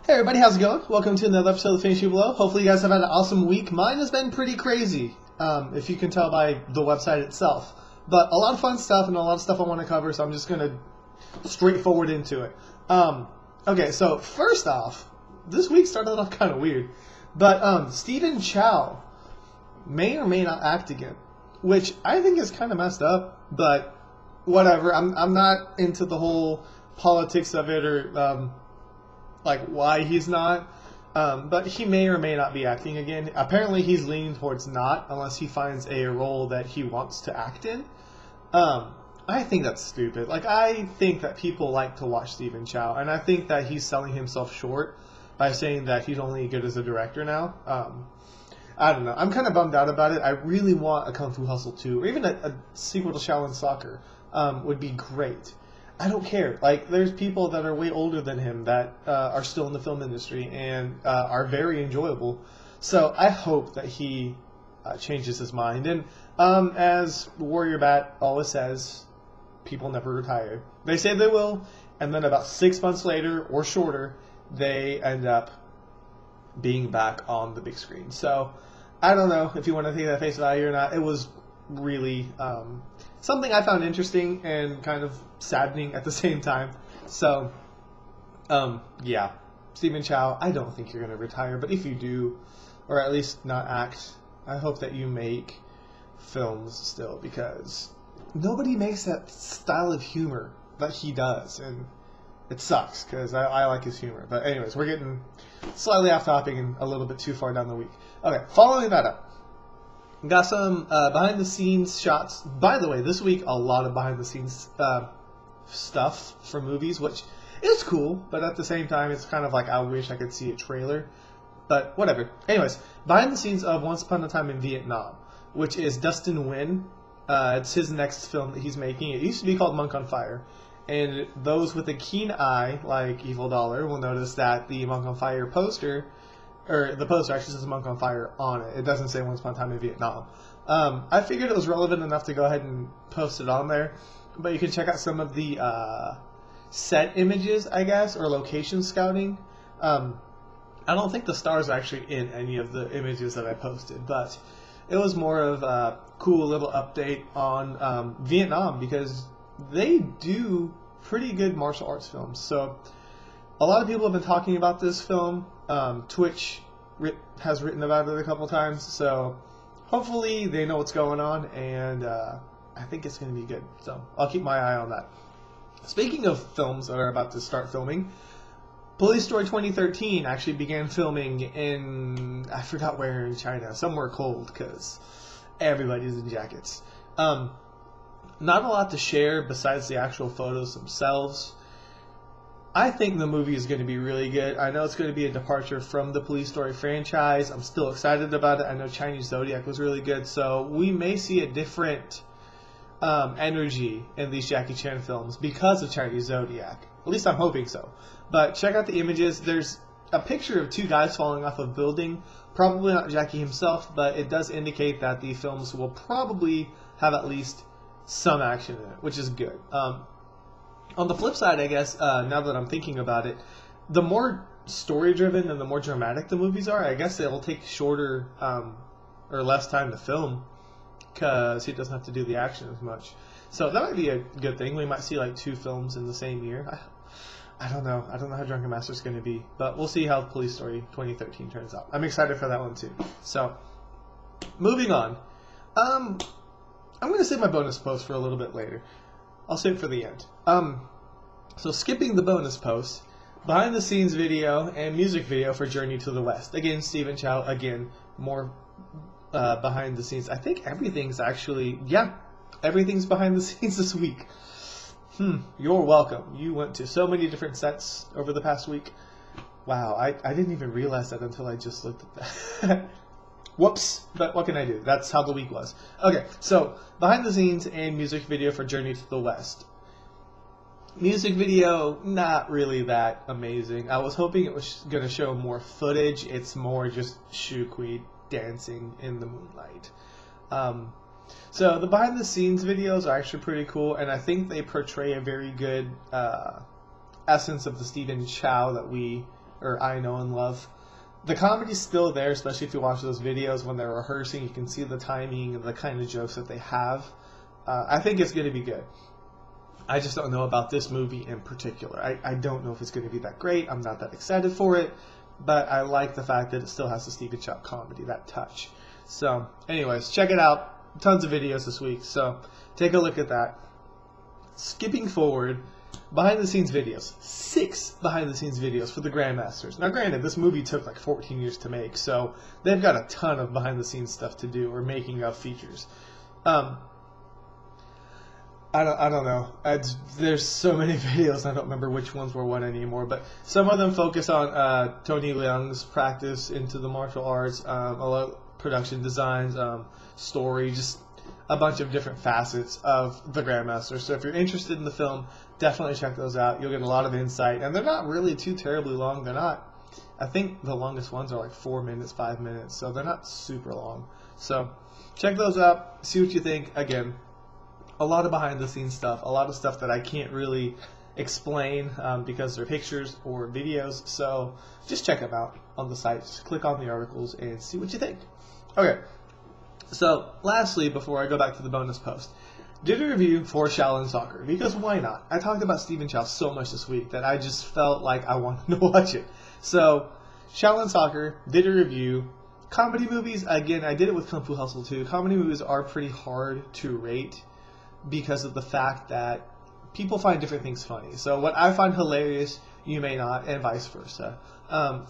Hey everybody, how's it going? Welcome to another episode of Finish You Below. Hopefully you guys have had an awesome week. Mine has been pretty crazy, if you can tell by the website itself. But a lot of fun stuff and a lot of stuff I want to cover, so I'm just going to straightforward into it. Okay, so first off, this week started off kind of weird. But Stephen Chow may or may not act again, which I think is kind of messed up, but whatever. I'm not into the whole politics of it or like why he's not, but he may or may not be acting again. Apparently he's leaning towards not, unless he finds a role that he wants to act in. I think that's stupid. Like, I think that people like to watch Stephen Chow, and I think that he's selling himself short by saying that he's only good as a director now. I don't know. I'm kind of bummed out about it. I really want a Kung Fu Hustle 2, or even a sequel to Shaolin Soccer would be great. I don't care. Like, there's people that are way older than him that are still in the film industry and are very enjoyable. So I hope that he changes his mind. And as Warrior Bat always says, people never retire. They say they will, and then about 6 months later or shorter, they end up being back on the big screen. So I don't know if you want to take that face value or not. It was really something I found interesting and kind of saddening at the same time. So, yeah, Stephen Chow, I don't think you're going to retire, but if you do, or at least not act, I hope that you make films still, because nobody makes that style of humor that he does, and it sucks, because I like his humor. But anyways, we're getting slightly off topic and a little bit too far down the week. Okay, following that up, got some behind-the-scenes shots. By the way, this week, a lot of behind-the-scenes stuff for movies, which is cool, but at the same time, it's kind of like I wish I could see a trailer. But whatever. Anyways, behind-the-scenes of Once Upon a Time in Vietnam, which is Dustin Nguyen. It's his next film that he's making. It used to be called Monk on Fire. And those with a keen eye, like Evil Dollar, will notice that the Monk on Fire poster, or the poster actually says Monk on Fire on it. It doesn't say Once Upon a Time in Vietnam. I figured it was relevant enough to go ahead and post it on there. But you can check out some of the set images, I guess, or location scouting. I don't think the stars are actually in any of the images that I posted, but it was more of a cool little update on Vietnam, because they do pretty good martial arts films. So a lot of people have been talking about this film. Twitch has written about it a couple times, so hopefully they know what's going on, and I think it's going to be good. So I'll keep my eye on that. Speaking of films that are about to start filming, Police Story 2013 actually began filming in, I forgot where in China, somewhere cold, because everybody's in jackets. Not a lot to share besides the actual photos themselves. I think the movie is going to be really good. I know it's going to be a departure from the Police Story franchise. I'm still excited about it. I know Chinese Zodiac was really good, so we may see a different energy in these Jackie Chan films because of Chinese Zodiac. At least I'm hoping so. But check out the images. There's a picture of two guys falling off a building. Probably not Jackie himself, but it does indicate that the films will probably have at least some action in it, which is good. On the flip side, I guess, now that I'm thinking about it, the more story-driven and the more dramatic the movies are, I guess it'll take shorter or less time to film, because he doesn't have to do the action as much. So that might be a good thing. We might see like 2 films in the same year. I don't know. I don't know how Drunken Master's going to be, but we'll see how Police Story 2013 turns out. I'm excited for that one too. So, moving on. I'm going to save my bonus post for a little bit later. I'll save it for the end. So skipping the bonus post, behind the scenes video and music video for Journey to the West. Again, Stephen Chow. Again, more behind the scenes. I think everything's actually, everything's behind the scenes this week. You're welcome. You went to so many different sets over the past week. Wow, I didn't even realize that until I just looked at that. Whoops, but what can I do? That's how the week was. Okay, so behind the scenes and music video for Journey to the West. Music video, not really that amazing. I was hoping it was going to show more footage. It's more just Shu Kui dancing in the moonlight. So the behind the scenes videos are actually pretty cool, and I think they portray a very good essence of the Stephen Chow that we or I Know and Love. The comedy's still there, especially if you watch those videos when they're rehearsing. You can see the timing and the kind of jokes that they have. I think it's going to be good. I just don't know about this movie in particular. I don't know if it's going to be that great. I'm not that excited for it. But I like the fact that it still has the Stephen Chow comedy, that touch. So, anyways, check it out. Tons of videos this week. So, take a look at that. Skipping forward, behind-the-scenes videos. 6 behind-the-scenes videos for the Grandmasters. Now, granted, this movie took like 14 years to make, so they've got a ton of behind-the-scenes stuff to do, or making of features. I don't know. There's so many videos, I don't remember which ones were what anymore, but some of them focus on Tony Leung's practice into the martial arts, a lot of production designs, story, just a bunch of different facets of the Grandmaster. So if you're interested in the film, definitely check those out. You'll get a lot of insight, and they're not really too terribly long. They're not, I think the longest ones are like 4 minutes, 5 minutes, so they're not super long. So check those out, see what you think. Again, a lot of behind the scenes stuff, a lot of stuff that I can't really explain because they're pictures or videos, so just check them out on the site. Just click on the articles and see what you think. Okay. So, lastly, before I go back to the bonus post, did a review for Shaolin Soccer, because why not? I talked about Stephen Chow so much this week that I just felt like I wanted to watch it. So, Shaolin Soccer, did a review. Comedy movies, again, I did it with Kung Fu Hustle too. Comedy movies are pretty hard to rate because of the fact that people find different things funny. So, what I find hilarious, you may not, and vice versa.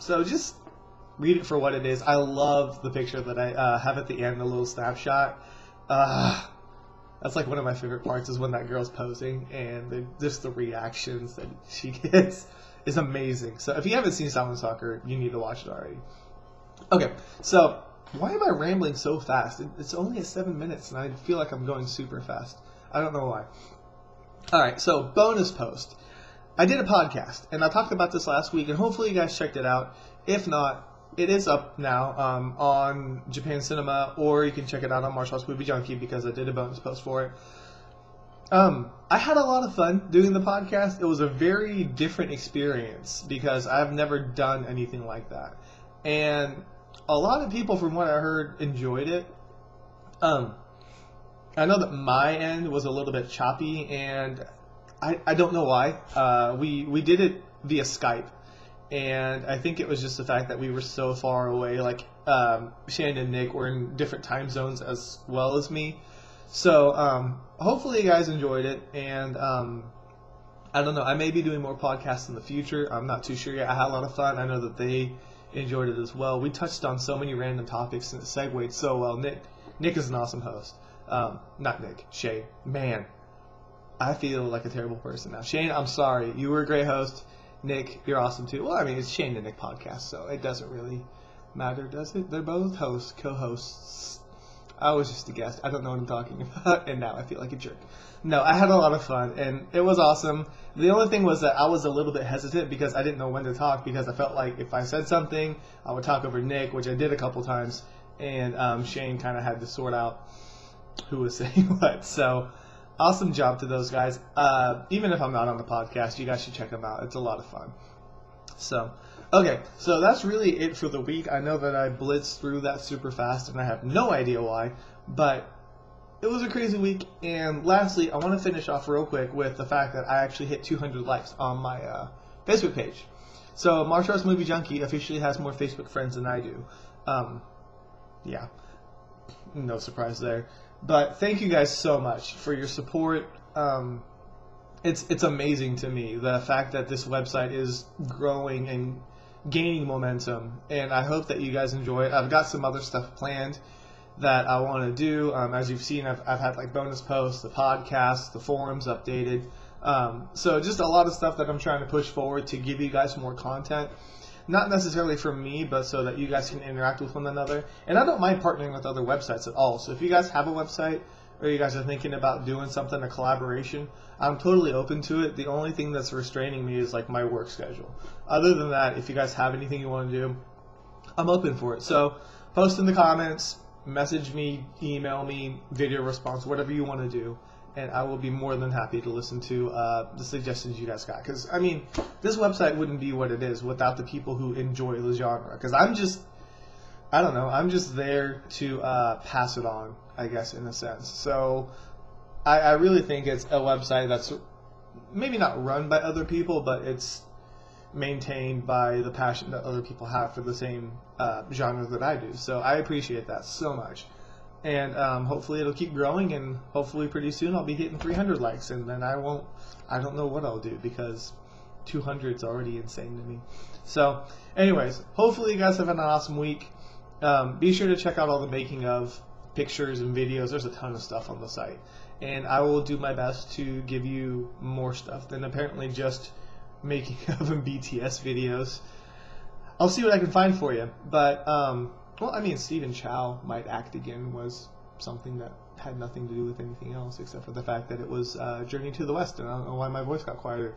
So, just read it for what it is. I love the picture that I have at the end, the little snapshot. That's like one of my favorite parts, is when that girl's posing and just the reactions that she gets is amazing. So if you haven't seen Shaolin Soccer, you need to watch it already. Okay, so why am I rambling so fast? It's only at 7 minutes and I feel like I'm going super fast. I don't know why. Alright, so bonus post. I did a podcast, and I talked about this last week, and hopefully you guys checked it out. If not, it is up now on Japan Cinema, or you can check it out on Martial Arts Movie Junkie, because I did a bonus post for it. I had a lot of fun doing the podcast. It was a very different experience because I've never done anything like that. And a lot of people, from what I heard, enjoyed it. I know that my end was a little bit choppy, and I don't know why. We did it via Skype. And I think it was just the fact that we were so far away. Like, Shane and Nick were in different time zones as well as me. So, hopefully you guys enjoyed it. And, I don't know, I may be doing more podcasts in the future. I'm not too sure yet. I had a lot of fun. I know that they enjoyed it as well. We touched on so many random topics and it segued so well. Nick is an awesome host. Not Nick, Shane. Man, I feel like a terrible person now. Shane, I'm sorry. You were a great host. Nick, you're awesome too. Well, I mean, it's Shane and Nick podcast, so it doesn't really matter, does it? They're both hosts, co-hosts. I was just a guest. I don't know what I'm talking about, and now I feel like a jerk. No, I had a lot of fun, and it was awesome. The only thing was that I was a little bit hesitant because I didn't know when to talk, because I felt like if I said something, I would talk over Nick, which I did a couple times, and Shane kind of had to sort out who was saying what. So, awesome job to those guys. Even if I'm not on the podcast, you guys should check them out. It's a lot of fun. So, okay, so that's really it for the week. I know that I blitzed through that super fast, and I have no idea why, but it was a crazy week. And lastly, I want to finish off real quick with the fact that I actually hit 200 likes on my Facebook page. So, Martial Arts Movie Junkie officially has more Facebook friends than I do. Yeah, no surprise there. But thank you guys so much for your support. It's amazing to me, the fact that this website is growing and gaining momentum, and I hope that you guys enjoy it. I've got some other stuff planned that I want to do. As you've seen, I've had like bonus posts, the podcast, the forums updated. So just a lot of stuff that I'm trying to push forward to give you guys more content. Not necessarily for me, but so that you guys can interact with one another. And I don't mind partnering with other websites at all. So if you guys have a website, or you guys are thinking about doing something, a collaboration, I'm totally open to it. The only thing that's restraining me is like my work schedule. Other than that, if you guys have anything you want to do, I'm open for it. So post in the comments, message me, email me, video response, whatever you want to do. and I will be more than happy to listen to the suggestions you guys got. Because, I mean, this website wouldn't be what it is without the people who enjoy the genre. Because I'm just there to pass it on, I guess, in a sense. So I really think it's a website that's maybe not run by other people, but it's maintained by the passion that other people have for the same genre that I do. So I appreciate that so much. And hopefully it'll keep growing, and hopefully pretty soon I'll be hitting 300 likes, and then I don't know what I'll do, because 200 is already insane to me. So anyways, hopefully you guys have had an awesome week. Be sure to check out all the making of pictures and videos. There's a ton of stuff on the site, and I will do my best to give you more stuff than apparently just making of and BTS videos. I'll see what I can find for you. But well, I mean, Stephen Chow Might Act Again was something that had nothing to do with anything else except for the fact that it was Journey to the West, and I don't know why my voice got quieter.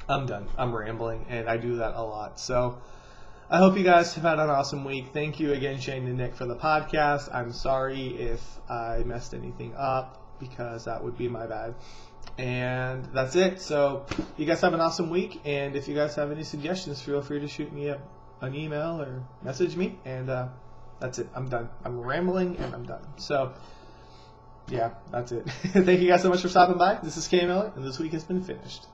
I'm done. I'm rambling, and I do that a lot. So I hope you guys have had an awesome week. Thank you again, Shane and Nick, for the podcast. I'm sorry if I messed anything up, because that would be my bad. And that's it. So you guys have an awesome week, and if you guys have any suggestions, feel free to shoot me an email or message me, and that's it. I'm done. I'm rambling, and I'm done. So yeah, that's it. Thank you guys so much for stopping by. This is K Miller, and this week has been finished.